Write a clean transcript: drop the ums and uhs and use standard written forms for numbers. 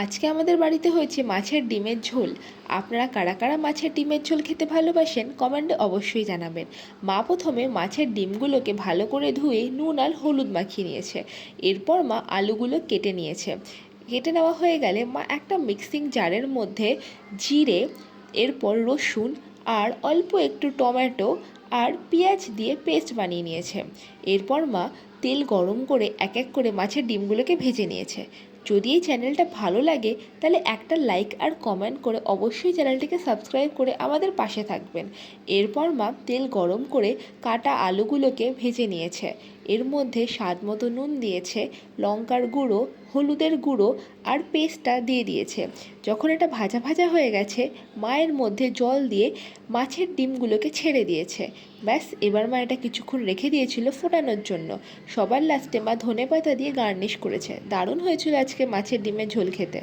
আজকে আমাদের বাড়িতে হয়েছে মাছের ডিমের ঝোল। আপনারা কারা কারা মাছের ডিমের ঝোল খেতে ভালোবাসেন কমেন্টে অবশ্যই জানাবেন। মা প্রথমে মাছের ডিমগুলোকে ভালো করে ধুয়ে নুন আর হলুদ মাখিয়ে নিয়েছে। এরপর মা আলুগুলো কেটে নিয়েছে। কেটে নেওয়া হয়ে গেলে মা একটা মিক্সিং জারের মধ্যে জিরে, এরপর রসুন আর অল্প একটু টমেটো আর পেঁয়াজ দিয়ে পেস্ট বানিয়ে নিয়েছে। এরপর মা তেল গরম করে এক এক করে মাছের ডিমগুলোকে ভেজে নিয়েছে। যদি এই চ্যানেলটা ভালো লাগে তাহলে একটা লাইক আর কমেন্ট করে অবশ্যই চ্যানেলটিকে সাবস্ক্রাইব করে আমাদের পাশে থাকবেন। এরপর মা তেল গরম করে কাটা আলুগুলোকে ভেজে নিয়েছে। এর মধ্যে স্বাদ মতো নুন দিয়েছে, লঙ্কার গুঁড়ো, হলুদের গুঁড়ো আর পেস্টটা দিয়ে দিয়েছে। যখন এটা ভাজা ভাজা হয়ে গেছে মায়ের মধ্যে জল দিয়ে মাছের ডিমগুলোকে ছেড়ে দিয়েছে। ব্যাস, এবার মা এটা কিছুক্ষণ রেখে দিয়েছিল ফোটানোর জন্য। সবার লাস্টে মা ধনেপাতা দিয়ে গার্নিশ করেছে। দারুণ হয়েছিল আজকে মাছের ডিমের ঝোল খেতে।